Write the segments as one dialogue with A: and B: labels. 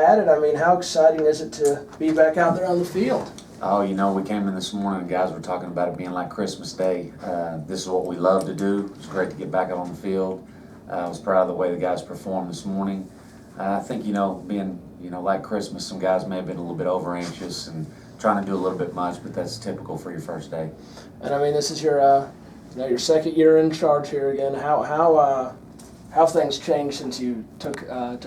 A: At it, I mean, how exciting is it to be back out there on the field?
B: Oh, we came in this morning and guys were talking about it being like Christmas Day. This is what we love to do. It's great to get back out on the field. I was proud of the way the guys performed this morning. I think, being, like Christmas, some guys may have been a little bit over anxious and trying to do a little bit much, but that's typical for your first day.
A: And I mean, this is your second year in charge here again. How have things changed since you took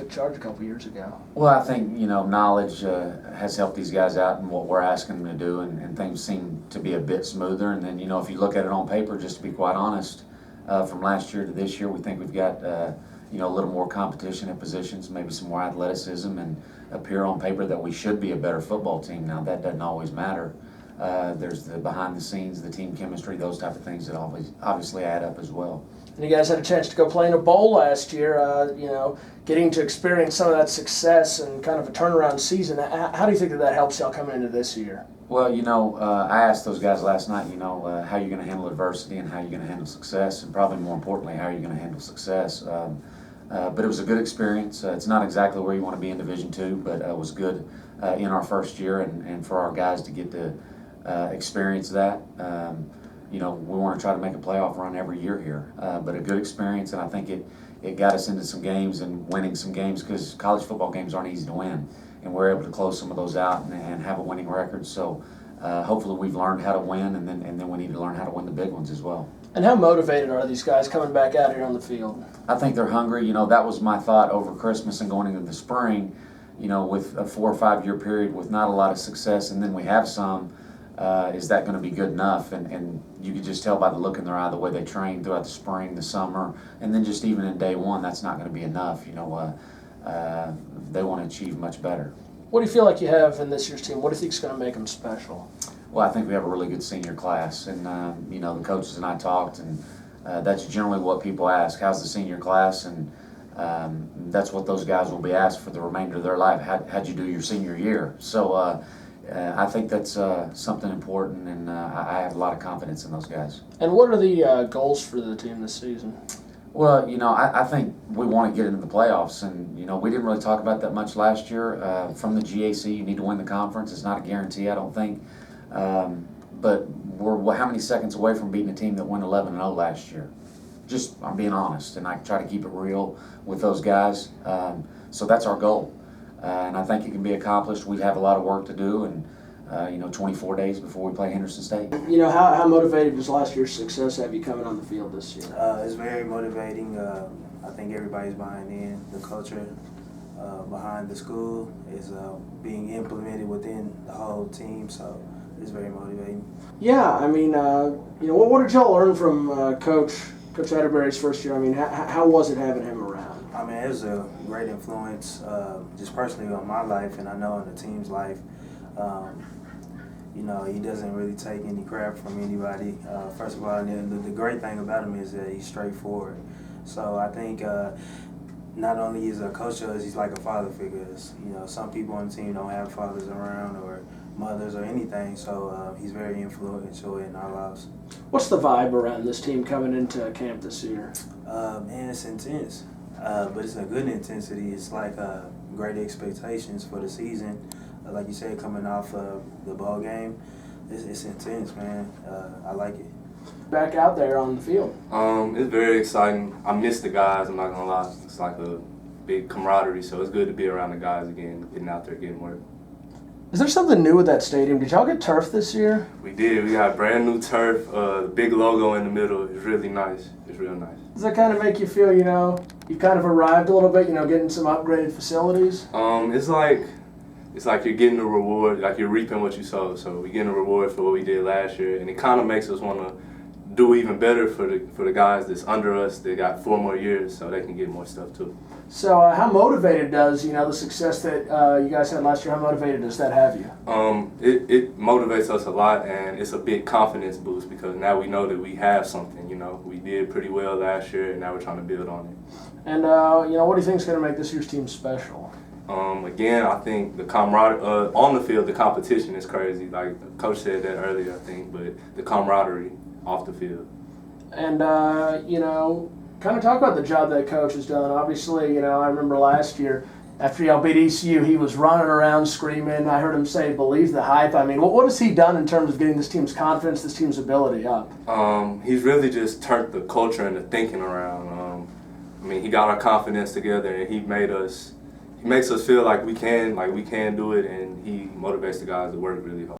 A: charge a couple years ago?
B: Well, I think, knowledge has helped these guys out in what we're asking them to do, and things seem to be a bit smoother. And then, if you look at it on paper, just to be quite honest, from last year to this year, we think we've got, a little more competition at positions, maybe some more athleticism, and appear on paper that we should be a better football team. Now, that doesn't always matter. There's the behind the scenes, the team chemistry, those type of things that obviously add up as well.
A: And you guys had a chance to go play in a bowl last year, getting to experience some of that success and kind of a turnaround season. How do you think that helps y'all coming into this year?
B: Well, I asked those guys last night, how you're going to handle adversity and how you're going to handle success, and probably more importantly, how you're going to handle success. But it was a good experience. It's not exactly where you want to be in Division II, but it was good in our first year, and for our guys to get to experience that. We want to try to make a playoff run every year here, but a good experience, and I think it got us into some games and winning some games, because college football games aren't easy to win, and we're able to close some of those out and have a winning record. So hopefully we've learned how to win, and then we need to learn how to win the big ones as well. And
A: how motivated are these guys coming back out here on the field?
B: I think they're hungry. That was my thought over Christmas and going into the spring, with a 4 or 5 year period with not a lot of success, and then we have some. Is that going to be good enough? And you could just tell by the look in their eye, the way they train throughout the spring, the summer, and then just even in day one, that's not going to be enough. They want to achieve much better.
A: What do you feel like you have in this year's team? What do you think is going to make them special?
B: Well, I think we have a really good senior class, and the coaches and I talked, and that's generally what people ask: how's the senior class? And that's what those guys will be asked for the remainder of their life. How'd you do your senior year? So I think that's something important, and I have a lot of confidence in those guys.
A: And what are the goals for the team this season?
B: Well, I think we want to get into the playoffs, and we didn't really talk about that much last year. From the GAC, you need to win the conference. It's not a guarantee, I don't think. But we're how many seconds away from beating a team that went 11-0 last year? I'm being honest, and I try to keep it real with those guys. So that's our goal. And I think it can be accomplished. We have a lot of work to do, and 24 days before we play Henderson State.
A: How motivated does last year's success have you coming on the field this year?
C: It's very motivating. I think everybody's buying in. The culture behind the school is being implemented within the whole team, so it's very motivating.
A: Yeah, I mean, what did y'all learn from Coach Atterbury's first year? I mean, how was it having him around?
C: I mean, it was a great influence, just personally on my life, and I know on the team's life. He doesn't really take any crap from anybody. First of all, and the great thing about him is that he's straightforward. So I think not only is a coach to us, he's like a father figure. Some people on the team don't have fathers around or mothers or anything, so he's very influential in our lives.
A: What's the vibe around this team coming into camp this year?
C: Man, it's intense, but it's a good intensity. It's like great expectations for the season. Like you said, coming off the ball game, it's intense, man. I like it.
A: Back out there on the field.
D: It's very exciting. I miss the guys, I'm not gonna lie. It's like a big camaraderie, so it's good to be around the guys again, getting out there, getting work.
A: Is there something new with that stadium? Did y'all get turf this year?
D: We did. We got brand new turf. The big logo in the middle is really nice. It's real nice.
A: Does that kind of make you feel, you've kind of arrived a little bit, getting some upgraded facilities?
D: It's like you're getting a reward, like you're reaping what you sow. So we're getting a reward for what we did last year, and it kind of makes us want to do even better for the guys that's under us. They got 4 more years, so they can get more stuff too.
A: So how motivated does the success that you guys had last year? How motivated does that have you?
D: It motivates us a lot, and it's a big confidence boost because now we know that we have something. We did pretty well last year, and now we're trying to build on it.
A: And what do you think is going to make this year's team special?
D: Again, I think the camaraderie on the field, the competition is crazy. Like Coach said that earlier, I think, but the camaraderie off the field.
A: And kind of talk about the job that Coach has done. Obviously, I remember last year after y'all beat ECU, he was running around screaming. I heard him say, "Believe the hype." I mean, what has he done in terms of getting this team's confidence, this team's ability up?
D: He's really just turned the culture and the thinking around. I mean, he got our confidence together, and he makes us feel like we can do it, and he motivates the guys to work really hard.